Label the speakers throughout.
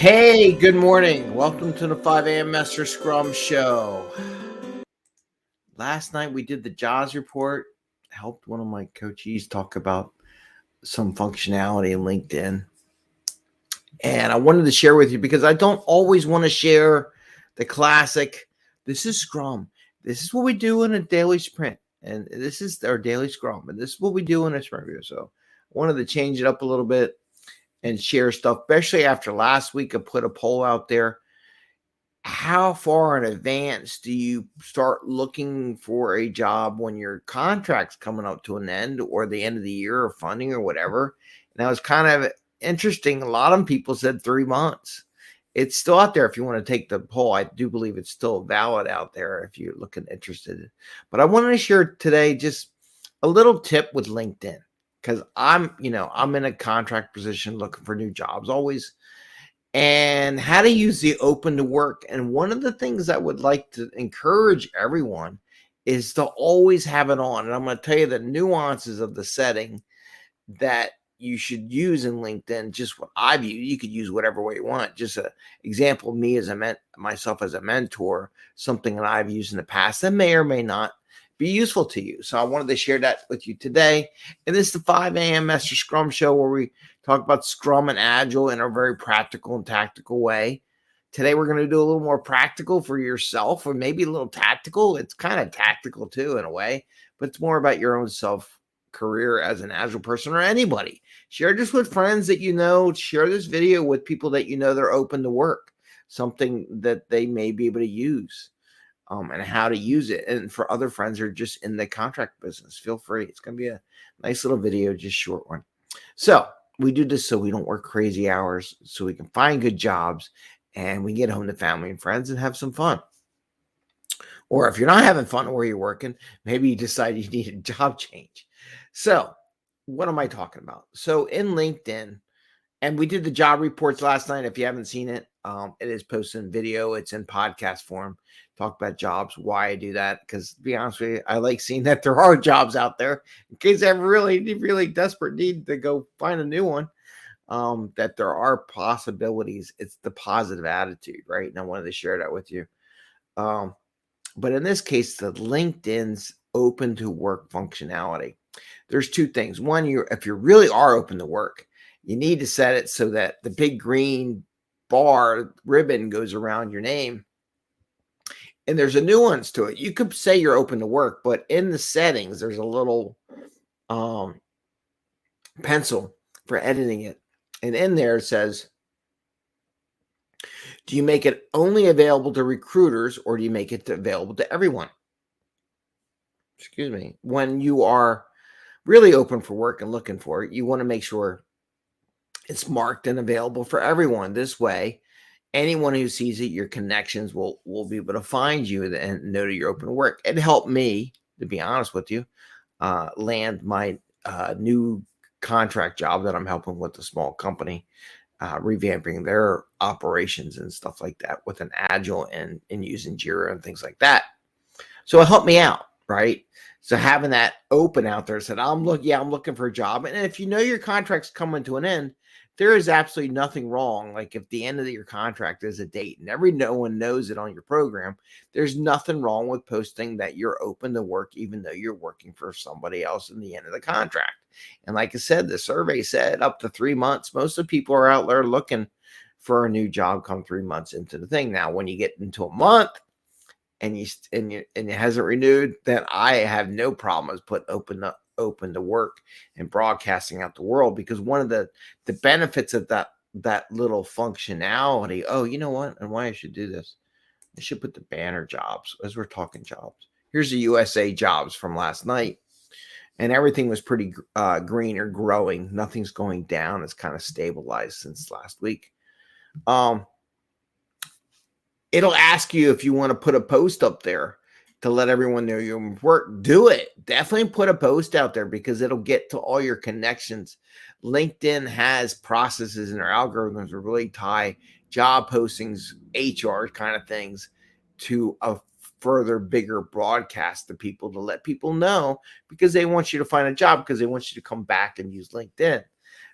Speaker 1: Hey, good morning. Welcome to the 5 a.m. Mester Scrum Show. Last night we did the JAWS report. Helped one of my coachees talk about some functionality in LinkedIn. And I wanted to share with you because I don't always want to share the classic, this is Scrum. This is what we do in a daily sprint. And this is our daily Scrum. And this is what we do in a sprint review. So I wanted to change it up a little bit and share stuff, especially after last week. I put a poll out there. How far in advance do you start looking for a job when your contract's coming up to an end or the end of the year or funding or whatever? And that was kind of interesting. A lot of people said 3 months. It's still out there if you want to take the poll. I do believe it's still valid out there if you're looking interested. But I wanted to share today just a little tip with LinkedIn because I'm in a contract position looking for new jobs always, and how to use the open to work. And one of the things I would like to encourage everyone is to always have it on. And I'm going to tell you the nuances of the setting that you should use in LinkedIn, just what I've used. You could use whatever way you want. Just an example of me as myself as a mentor, something that I've used in the past that may or may not be useful to you. So I wanted to share that with you today. And this is the 5 a.m. Mester Scrum Show where we talk about Scrum and Agile in a very practical and tactical way. Today we're going to do a little more practical for yourself, or maybe a little tactical. It's kind of tactical too in a way, but it's more about your own self career as an Agile person or anybody. Share this with friends that you know. Share this video with people that you know they're open to work, something that they may be able to use. And how to use it. And for other friends who are just in the contract business, feel free. It's going to be a nice little video, just short one. So we do this so we don't work crazy hours, so we can find good jobs and we get home to family and friends and have some fun. Or if you're not having fun where you're working, maybe you decide you need a job change. So what am I talking about? So in LinkedIn, and we did the job reports last night. If you haven't seen it, it is posted in video. It's in podcast form. Talk about jobs, why I do that. Because to be honest with you, I like seeing that there are jobs out there in case I have really desperate need to go find a new one. That there are possibilities. It's the positive attitude, right? And I wanted to share that with you. But in this case, the LinkedIn's open to work functionality. There's two things. One, if you really are open to work, you need to set it so that the big green bar ribbon goes around your name. And there's a nuance to it. You could say you're open to work, but in the settings, there's a little pencil for editing it. And in there it says, do you make it only available to recruiters or do you make it available to everyone? Excuse me. When you are really open for work and looking for it, you want to make sure it's marked and available for everyone. This way, anyone who sees it, your connections will be able to find you and know that you're open to work. It helped me, to be honest with you, land my new contract job that I'm helping with a small company, revamping their operations and stuff like that with an agile and using Jira and things like that. So it helped me out, right? So having that open out there said, I'm looking for a job. And if you know your contract's coming to an end, there is absolutely nothing wrong. Like if the end of your contract is a date and no one knows it on your program, there's nothing wrong with posting that you're open to work, even though you're working for somebody else in the end of the contract. And like I said, the survey said up to 3 months. Most of the people are out there looking for a new job come 3 months into the thing. Now, when you get into a month and it hasn't renewed, then I have no problems put open to work and broadcasting out the world, because one of the benefits of that little functionality. Oh, you know what? And why I should do this? I should put the banner jobs as we're talking jobs. Here's the USA jobs from last night, and everything was pretty green or growing. Nothing's going down. It's kind of stabilized since last week. It'll ask you if you want to put a post up there to let everyone know your work. Do it. Definitely put a post out there because it'll get to all your connections. LinkedIn has processes and their algorithms that really tie job postings, HR kind of things to a further bigger broadcast to people to let people know, because they want you to find a job, because they want you to come back and use LinkedIn.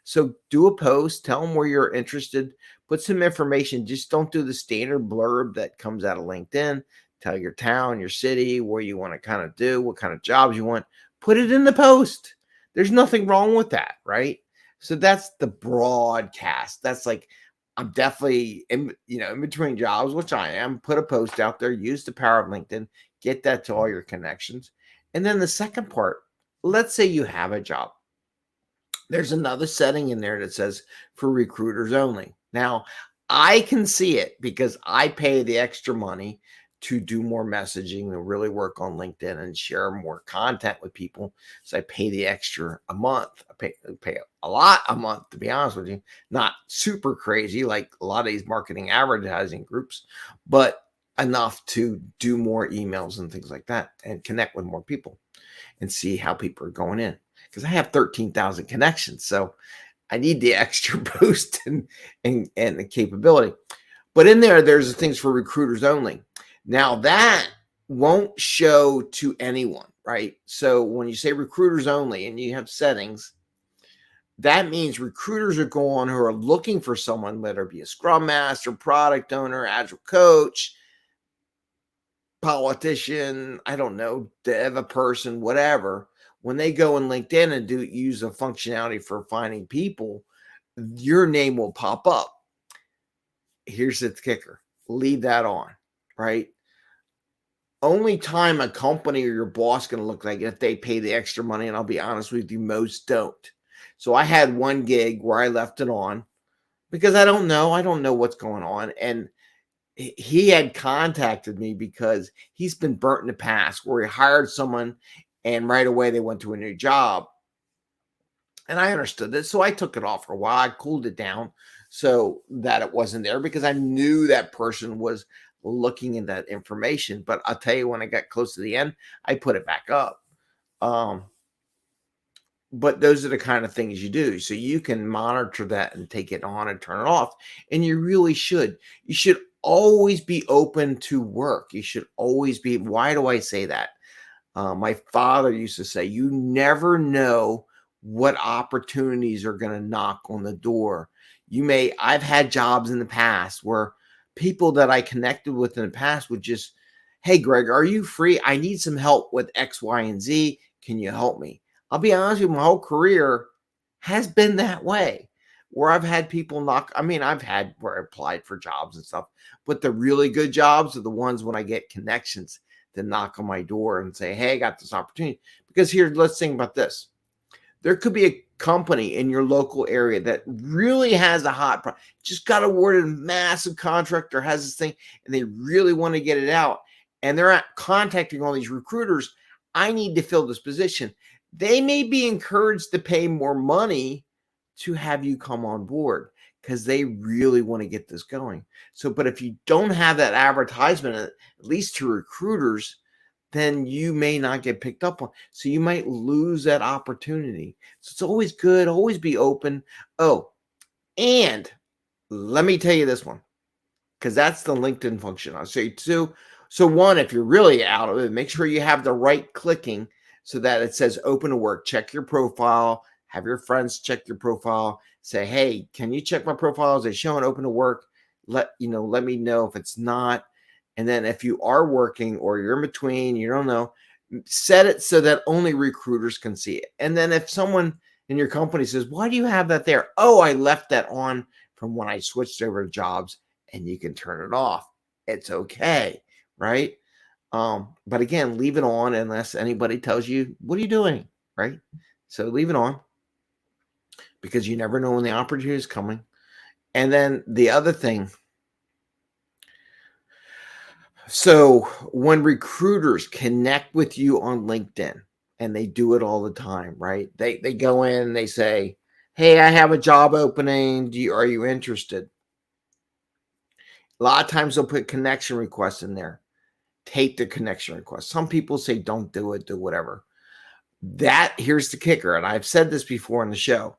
Speaker 1: So do a post, tell them where you're interested, put some information. Just don't do the standard blurb that comes out of LinkedIn. Tell your town, your city, where you want to kind of do, what kind of jobs you want. Put it in the post. There's nothing wrong with that, right? So that's the broadcast. That's like, I'm definitely in between jobs, which I am. Put a post out there, use the power of LinkedIn, get that to all your connections. And then the second part, let's say you have a job. There's another setting in there that says for recruiters only. Now, I can see it because I pay the extra money to do more messaging, to really work on LinkedIn and share more content with people. So I pay the extra a month. I pay a lot a month, to be honest with you. Not super crazy like a lot of these marketing advertising groups, but enough to do more emails and things like that and connect with more people and see how people are going in. Because I have 13,000 connections, so I need the extra boost and the capability. But in there, there's things for recruiters only. Now that won't show to anyone, right? So when you say recruiters only and you have settings, that means recruiters are going who are looking for someone, whether it be a Scrum Master, product owner, agile coach, politician, I don't know, dev person, whatever. When they go in LinkedIn and use a functionality for finding people, your name will pop up. Here's the kicker. Leave that on, right? Only time a company or your boss going to look like it if they pay the extra money, and I'll be honest with you, most don't. So I had one gig where I left it on because I don't know what's going on. And he had contacted me because he's been burnt in the past where he hired someone and right away they went to a new job. And I understood this. So I took it off for a while. I cooled it down so that it wasn't there because I knew that person was looking at that information. But I'll tell you, when I got close to the end, I put it back up. But those are the kind of things you do. So you can monitor that and take it on and turn it off. And you really should. You should always be open to work. You should always be. Why do I say that? My father used to say, you never know what opportunities are going to knock on the door. I've had jobs in the past where people that I connected with in the past would just, hey, Greg, are you free? I need some help with X, Y, and Z. Can you help me? I'll be honest with you, my whole career has been that way where I've had people I've had where I applied for jobs and stuff, but the really good jobs are the ones when I get connections to knock on my door and say, hey, I got this opportunity. Because let's think about this. There could be a company in your local area that really has a hot product, just got awarded a massive contract or has this thing, and they really want to get it out. And they're contacting all these recruiters. I need to fill this position. They may be encouraged to pay more money to have you come on board because they really want to get this going. So, but if you don't have that advertisement, at least to recruiters, then you may not get picked up on. So you might lose that opportunity. So it's always good. Always be open. Oh, and let me tell you this one, because that's the LinkedIn function. I'll say two. So one, if you're really out of it, make sure you have the right clicking so that it says open to work. Check your profile. Have your friends check your profile. Say, hey, can you check my profile? Is it showing open to work? Let me know if it's not. And then if you are working or you're in between, you don't know, set it so that only recruiters can see it. And then if someone in your company says, why do you have that there? Oh, I left that on from when I switched over to jobs, and you can turn it off. It's okay, right? But again, leave it on unless anybody tells you, what are you doing, right? So leave it on because you never know when the opportunity is coming. And then the other thing, so when recruiters connect with you on LinkedIn, and they do it all the time, right? They go in and they say, hey, I have a job opening. Are you interested? A lot of times they'll put connection requests in there. Take the connection request. Some people say don't do it, do whatever. Here's the kicker, and I've said this before in the show.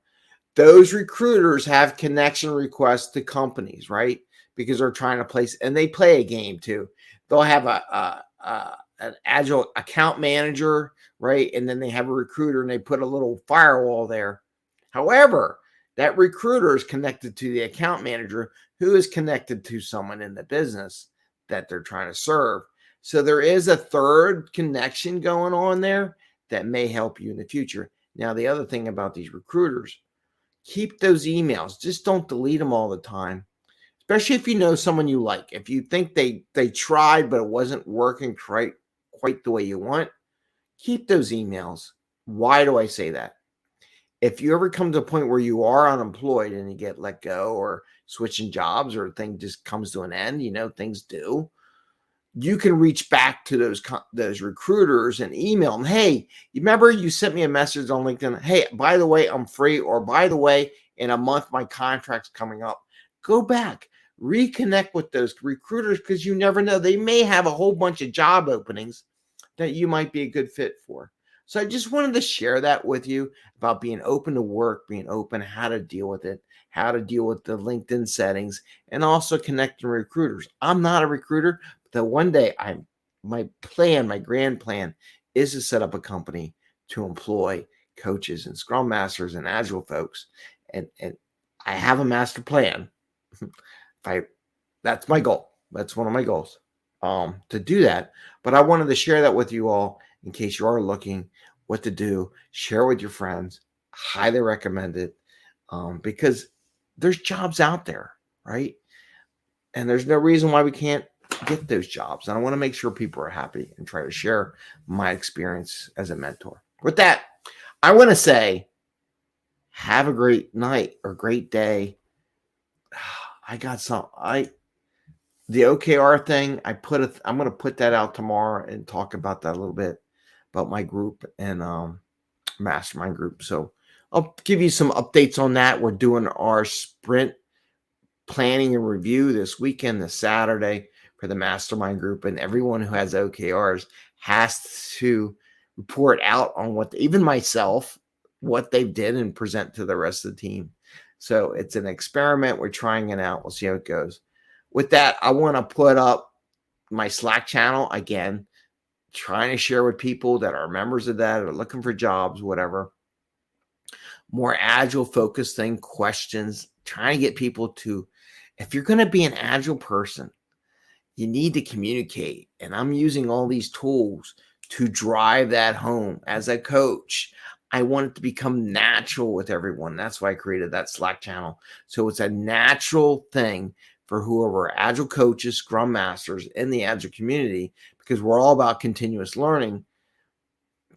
Speaker 1: Those recruiters have connection requests to companies, right? Because they're trying to place, and they play a game too. They'll have an agile account manager, right? And then they have a recruiter and they put a little firewall there. However, That recruiter is connected to the account manager, who is connected to someone in the business that they're trying to serve. So there is a third connection going on there that may help you in the future. Now, the other thing about these recruiters, keep those emails. Just don't delete them all the time, especially if you know someone you like. If you think they tried, but it wasn't working quite the way you want, keep those emails. Why do I say that? If you ever come to a point where you are unemployed and you get let go or switching jobs or thing just comes to an end, things do, you can reach back to those recruiters and email them. Hey, you remember you sent me a message on LinkedIn? Hey, by the way, I'm free. Or by the way, in a month, my contract's coming up. Go back, reconnect with those recruiters, because you never know. They may have a whole bunch of job openings that you might be a good fit for. So I just wanted to share that with you about being open to work, being open, how to deal with it, how to deal with the LinkedIn settings, and also connecting recruiters. I'm not a recruiter, but one day my grand plan is to set up a company to employ coaches and Scrum Masters and Agile folks. And I have a master plan. That's my goal. That's one of my goals, to do that. But I wanted to share that with you all in case you are looking what to do. Share with your friends. Highly recommend it, because there's jobs out there, right? And there's no reason why we can't get those jobs. And I want to make sure people are happy and try to share my experience as a mentor. With that, I want to say, have a great night or great day. The OKR thing, I'm going to put that out tomorrow and talk about that a little bit, about my group and mastermind group. So I'll give you some updates on that. We're doing our sprint planning and review this weekend, this Saturday, for the mastermind group. And everyone who has OKRs has to report out on even myself, what they did and present to the rest of the team. So it's an experiment. We're trying it out. We'll see how it goes. With that, I want to put up my Slack channel again, trying to share with people that are members of that, or looking for jobs, whatever. More agile focused thing, questions, trying to get people to, if you're going to be an agile person, you need to communicate. And I'm using all these tools to drive that home. As a coach, I want it to become natural with everyone. That's why I created that Slack channel. So it's a natural thing for whoever agile coaches, Scrum Masters in the agile community, because we're all about continuous learning,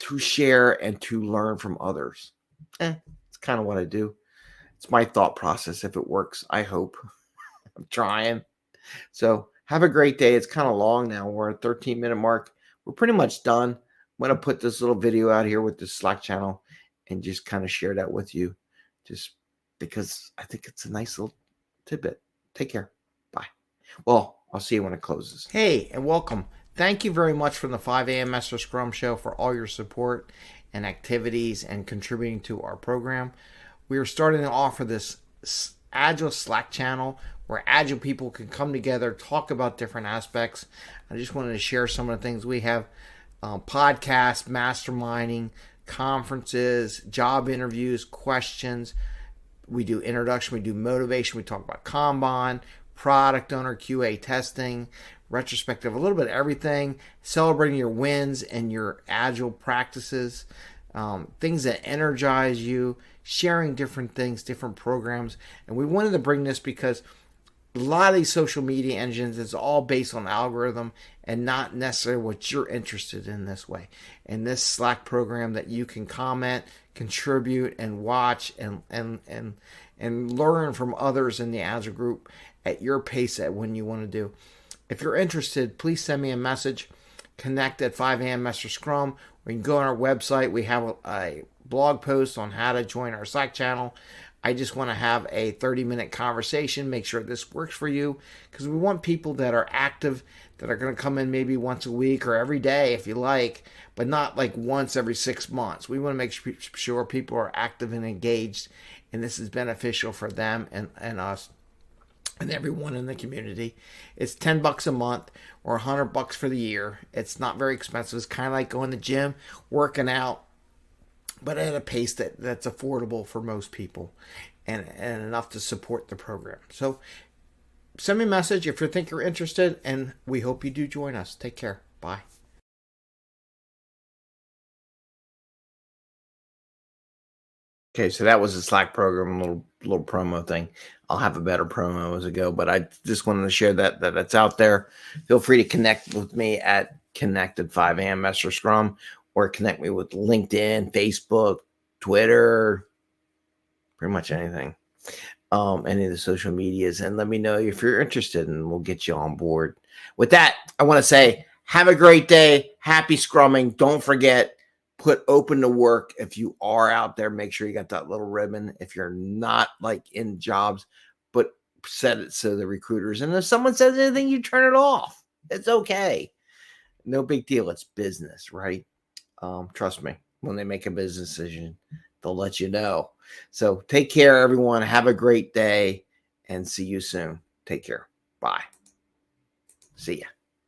Speaker 1: to share and to learn from others. It's kind of what I do. It's my thought process. If it works, I hope. I'm trying. So have a great day. It's kind of long now. We're at 13-minute mark. We're pretty much done. I'm going to put this little video out here with the Slack channel and just kind of share that with you, just because I think it's a nice little tidbit. Take care. Bye. Well, I'll see you when it closes. Hey, and welcome. Thank you very much from the 5 a.m. Mester Scrum Show for all your support and activities and contributing to our program. We are starting to offer this Agile Slack channel where Agile people can come together, talk about different aspects. I just wanted to share some of the things we have: podcasts, masterminding, conferences, job interviews, questions. We do introduction, we do motivation, we talk about Kanban, product owner, QA testing, retrospective, a little bit of everything, celebrating your wins and your agile practices, things that energize you, sharing different things, different programs. And we wanted to bring this because a lot of these social media engines is all based on algorithm and not necessarily what you're interested in this way. And this Slack program that you can comment, contribute, and watch and learn from others in the Agile group at your pace at when you want to do. If you're interested, please send me a message. Connect at 5 a.m. Mester Scrum. We can go on our website. We have a blog post on how to join our Slack channel. I just want to have a 30-minute conversation, make sure this works for you, because we want people that are active, that are going to come in maybe once a week or every day if you like, but not like once every 6 months. We want to make sure people are active and engaged, and this is beneficial for them and us and everyone in the community. It's $10 a month or $100 for the year. It's not very expensive. It's kind of like going to the gym, working out, but at a pace that's affordable for most people. and enough to support the program. So send me a message if you think you're interested, and we hope you do join us. Take care. Bye. Okay, so that was a Slack program, little promo thing. I'll have a better promo as I go, but I just wanted to share that it's out there. Feel free to connect with me at Connected 5 a.m. Mester Scrum, or connect me with LinkedIn, Facebook, Twitter, pretty much anything. Any of the social medias, and let me know if you're interested, and we'll get you on board. With that, I want to say, have a great day. Happy scrumming. Don't forget, put open to work. If you are out there, make sure you got that little ribbon. If you're not like in jobs, but set it so the recruiters, and if someone says anything, you turn it off. It's okay. No big deal. It's business, right? Trust me, when they make a business decision, they'll let you know. So take care, everyone. Have a great day, and see you soon. Take care. Bye. See ya.